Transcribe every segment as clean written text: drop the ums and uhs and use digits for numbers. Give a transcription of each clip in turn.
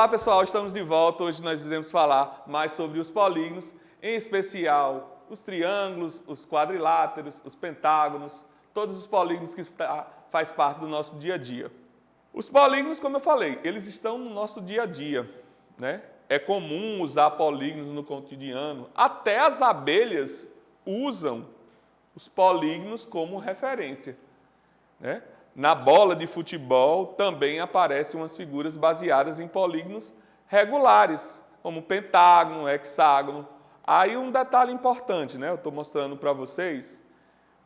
Olá pessoal, estamos de volta. Hoje nós iremos falar mais sobre os polígonos, em especial os triângulos, os quadriláteros, os pentágonos, todos os polígonos que faz parte do nosso dia a dia. Os polígonos, como eu falei, eles estão no nosso dia a dia, né? É comum usar polígonos no cotidiano, até as abelhas usam os polígonos como referência, né? Na bola de futebol também aparecem umas figuras baseadas em polígonos regulares, como pentágono, hexágono. Aí um detalhe importante, né? Eu estou mostrando para vocês.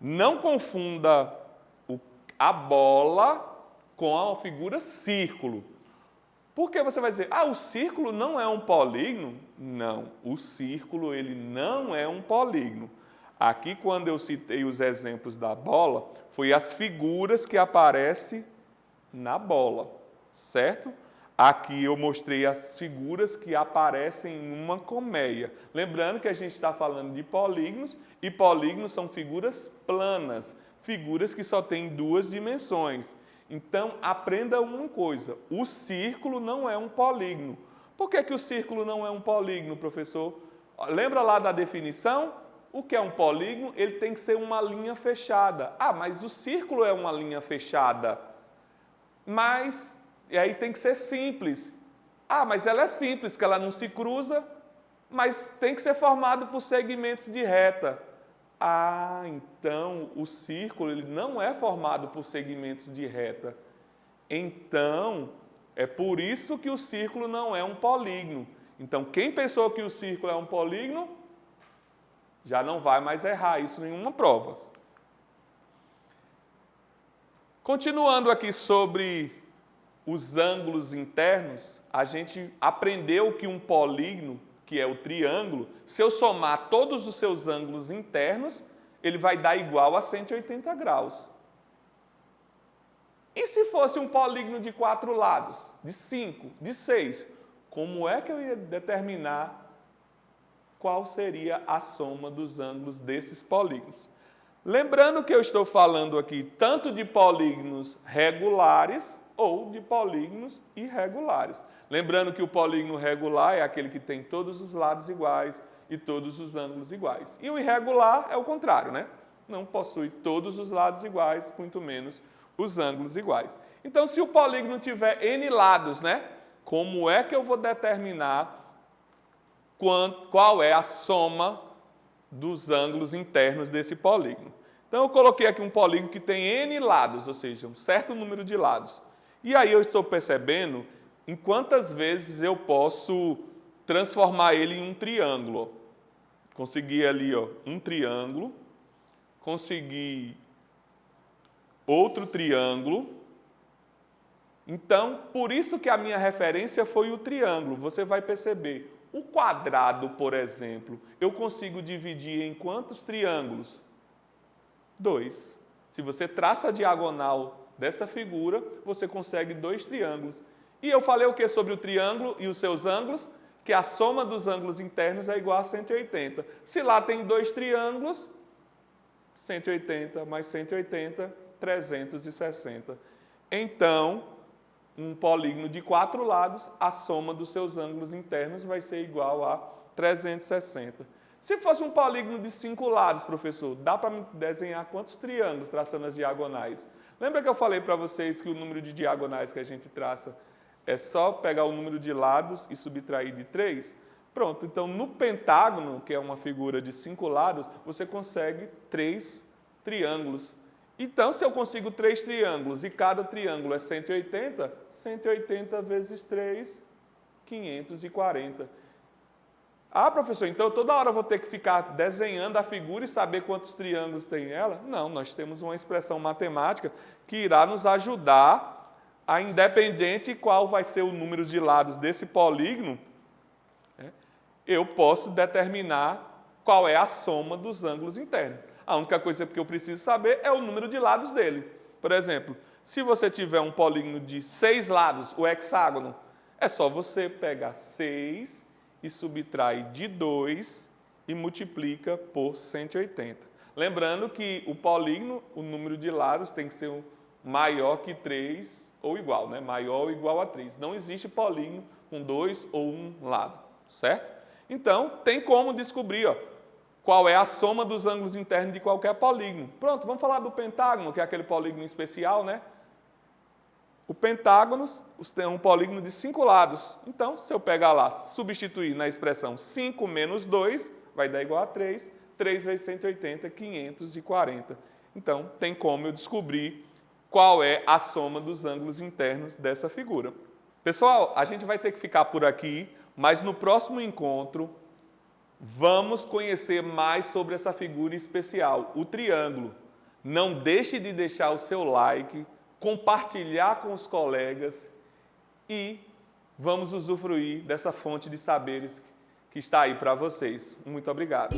Não confunda a bola com a figura círculo. Porque você vai dizer, o círculo não é um polígono? Não, o círculo ele não é um polígono. Aqui, quando eu citei os exemplos da bola, foi as figuras que aparecem na bola, certo? Aqui eu mostrei as figuras que aparecem em uma colmeia. Lembrando que a gente está falando de polígonos, e polígonos são figuras planas, figuras que só têm duas dimensões. Então, aprenda uma coisa, o círculo não é um polígono. Por que o círculo não é um polígono, professor? Lembra lá da definição? O que é um polígono? Ele tem que ser uma linha fechada. Mas o círculo é uma linha fechada. E aí tem que ser simples. Mas ela é simples, que ela não se cruza, mas tem que ser formado por segmentos de reta. Então o círculo ele não é formado por segmentos de reta. Então, é por isso que o círculo não é um polígono. Então, quem pensou que o círculo é um polígono, já não vai mais errar isso em nenhuma prova. Continuando aqui sobre os ângulos internos, a gente aprendeu que um polígono, que é o triângulo, se eu somar todos os seus ângulos internos, ele vai dar igual a 180 graus. E se fosse um polígono de 4 lados, de 5, de 6, como é que eu ia determinar qual seria a soma dos ângulos desses polígonos? Lembrando que eu estou falando aqui tanto de polígonos regulares ou de polígonos irregulares. Lembrando que o polígono regular é aquele que tem todos os lados iguais e todos os ângulos iguais. E o irregular é o contrário, né? Não possui todos os lados iguais, muito menos os ângulos iguais. Então, se o polígono tiver N lados, né? Como é que eu vou determinar qual é a soma dos ângulos internos desse polígono? Então, eu coloquei aqui um polígono que tem N lados, ou seja, um certo número de lados. E aí eu estou percebendo em quantas vezes eu posso transformar ele em um triângulo. Consegui ali um triângulo, consegui outro triângulo. Então, por isso que a minha referência foi o triângulo. Você vai perceber, o quadrado, por exemplo, eu consigo dividir em quantos triângulos? 2. Se você traça a diagonal dessa figura, você consegue 2 triângulos. E eu falei o que sobre o triângulo e os seus ângulos? Que a soma dos ângulos internos é igual a 180. Se lá tem 2 triângulos, 180 mais 180, 360. Então, um polígono de 4 lados, a soma dos seus ângulos internos vai ser igual a 360. Se fosse um polígono de 5 lados, professor, dá para desenhar quantos triângulos traçando as diagonais? Lembra que eu falei para vocês que o número de diagonais que a gente traça é só pegar o número de lados e subtrair de 3? Pronto, então no pentágono, que é uma figura de 5 lados, você consegue 3 triângulos. Então, se eu consigo 3 triângulos e cada triângulo é 180, 180 vezes 3, 540. Professor, então toda hora eu vou ter que ficar desenhando a figura e saber quantos triângulos tem ela? Não, nós temos uma expressão matemática que irá nos ajudar a, independente qual vai ser o número de lados desse polígono, eu posso determinar qual é a soma dos ângulos internos. A única coisa que eu preciso saber é o número de lados dele. Por exemplo, se você tiver um polígono de 6 lados, o hexágono, é só você pegar 6 e subtrai de 2 e multiplica por 180. Lembrando que o polígono, o número de lados tem que ser maior que 3 ou igual, né? Maior ou igual a 3. Não existe polígono com 2 ou 1 lado, certo? Então, tem como descobrir qual é a soma dos ângulos internos de qualquer polígono. Pronto, vamos falar do pentágono, que é aquele polígono especial, né? O pentágono tem um polígono de 5 lados. Então, se eu pegar lá, substituir na expressão 5 menos 2, vai dar igual a 3. 3 vezes 180, 540. Então, tem como eu descobrir qual é a soma dos ângulos internos dessa figura. Pessoal, a gente vai ter que ficar por aqui, mas no próximo encontro vamos conhecer mais sobre essa figura especial, o triângulo. Não deixe de deixar o seu like, compartilhar com os colegas e vamos usufruir dessa fonte de saberes que está aí para vocês. Muito obrigado.